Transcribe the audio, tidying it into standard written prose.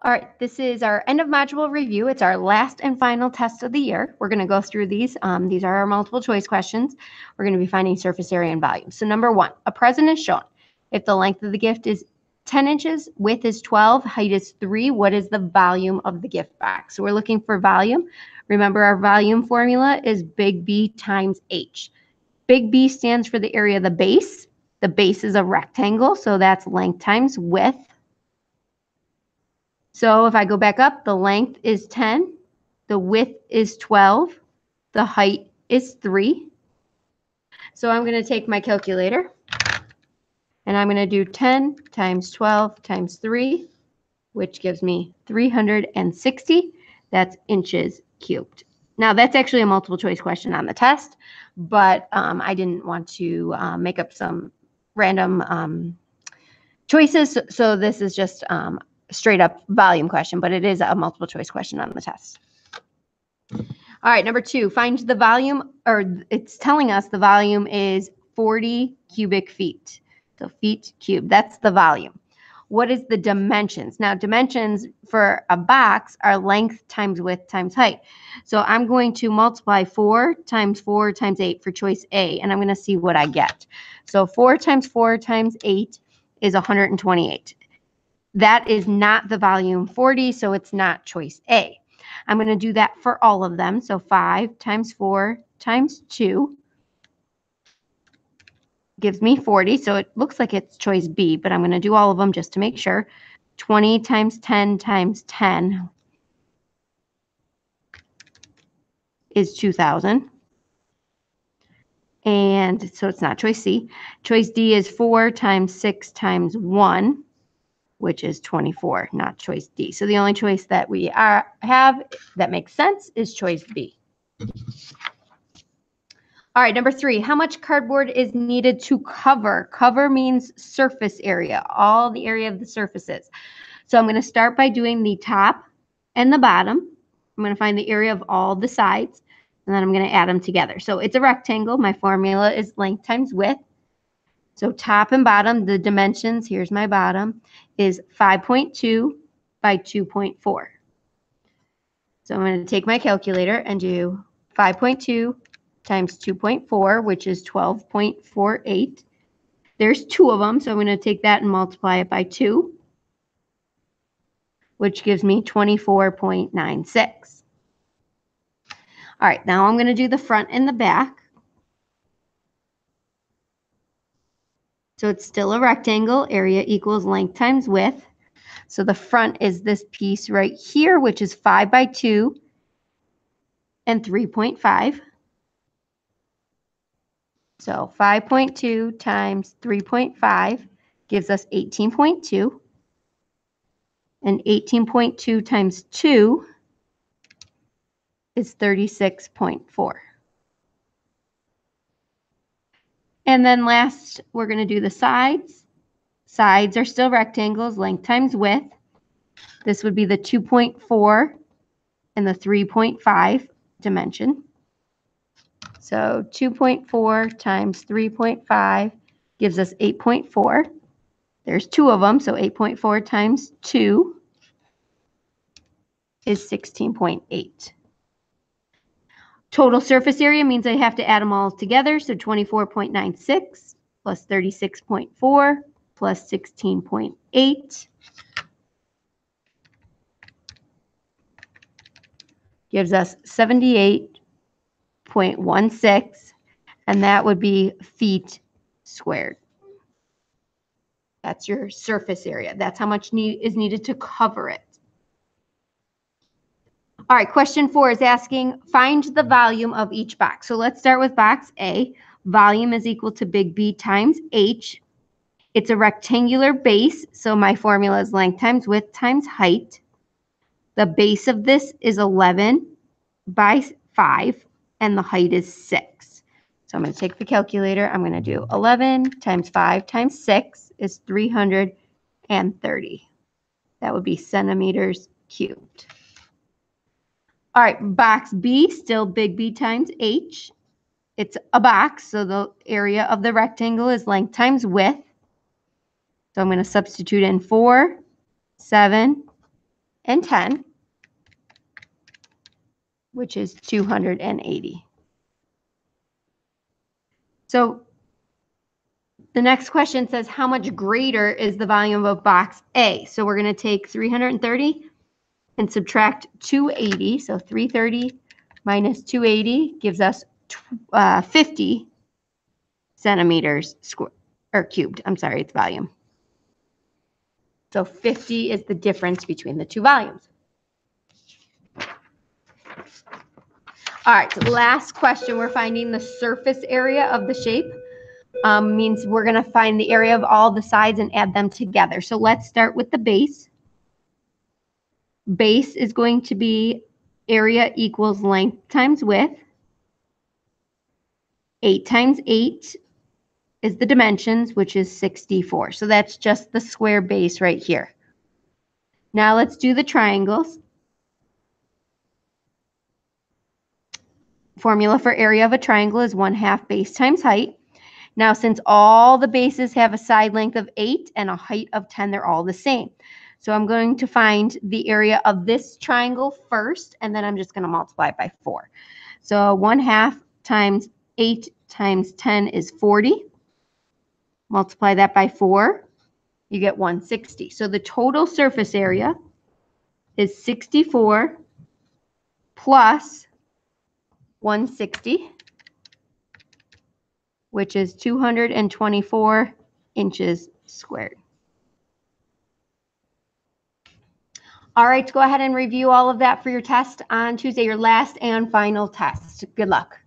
All right, this is our end of module review. It's our last and final test of the year. We're going to go through these. These are our multiple choice questions. We're going to be finding surface area and volume. So number 1, a present is shown. If the length of the gift is 10 inches, width is 12, height is 3, what is the volume of the gift box? So we're looking for volume. Remember, our volume formula is big B times H. Big B stands for the area of the base. The base is a rectangle, so that's length times width. So if I go back up, the length is 10, the width is 12, the height is 3. So I'm going to take my calculator and I'm going to do 10 times 12 times 3, which gives me 360. That's inches cubed. Now that's actually a multiple choice question on the test, but I didn't want to make up some random choices. So this is just straight up volume question, but it is a multiple choice question on the test. All right, number 2, find the volume, or it's telling us the volume is 40 cubic feet. So feet cubed, that's the volume. What is the dimensions? Now dimensions for a box are length times width times height. So I'm going to multiply 4 times 8 for choice A, and I'm going to see what I get. So 4 times 8 is 128. That is not the volume 40, so it's not choice A. I'm going to do that for all of them. So 5 times 4 times 2 gives me 40. So it looks like it's choice B, but I'm going to do all of them just to make sure. 20 times 10 times 10 is 2,000. And so it's not choice C. Choice D is 4 times 6 times 1, which is 24, not choice D. So the only choice that we have that makes sense is choice B. All right, number 3, how much cardboard is needed to cover? Cover means surface area, all the area of the surfaces. So I'm going to start by doing the top and the bottom. I'm going to find the area of all the sides, and then I'm going to add them together. So it's a rectangle. My formula is length times width. So top and bottom, the dimensions, here's my bottom, is 5.2 by 2.4. So I'm going to take my calculator and do 5.2 times 2.4, which is 12.48. There's 2 of them, so I'm going to take that and multiply it by 2, which gives me 24.96. All right, now I'm going to do the front and the back. So it's still a rectangle, area equals length times width. So the front is this piece right here, which is 5 by 2 and 3.5. So 5.2 times 3.5 gives us 18.2. And 18.2 times 2 is 36.4. And then last, we're going to do the sides. Sides are still rectangles, length times width. This would be the 2.4 and the 3.5 dimension. So 2.4 times 3.5 gives us 8.4. There's 2 of them, so 8.4 times 2 is 16.8. Total surface area means I have to add them all together. So 24.96 plus 36.4 plus 16.8 gives us 78.16, and that would be feet squared. That's your surface area. That's how much is needed to cover it. All right, question 4 is asking, find the volume of each box. So let's start with box A. Volume is equal to big B times H. It's a rectangular base, so my formula is length times width times height. The base of this is 11 by 5, and the height is 6. So I'm going to take the calculator. I'm going to do 11 times 5 times 6 is 330. That would be centimeters cubed. All right, box B, still big B times H. It's a box, so the area of the rectangle is length times width. So I'm going to substitute in 4, 7, and 10, which is 280. So the next question says, how much greater is the volume of box A? So we're going to take 330 and subtract 280. So 330 minus 280 gives us 50 centimeters square or cubed. I'm sorry, it's volume. So 50 is the difference between the two volumes. All right, so last question, we're finding the surface area of the shape. Means we're going to find the area of all the sides and add them together. So let's start with the base. Base is going to be area equals length times width. 8 times 8 is the dimensions, which is 64. So that's just the square base right here. Now let's do the triangles. Formula for area of a triangle is 1/2 base times height. Now, since all the bases have a side length of 8 and a height of 10, they're all the same. So I'm going to find the area of this triangle first, and then I'm just going to multiply it by 4. So 1/2 times 8 times 10 is 40. Multiply that by 4, you get 160. So the total surface area is 64 plus 160, which is 224 inches squared. All right, go ahead and review all of that for your test on Tuesday, your last and final test. Good luck.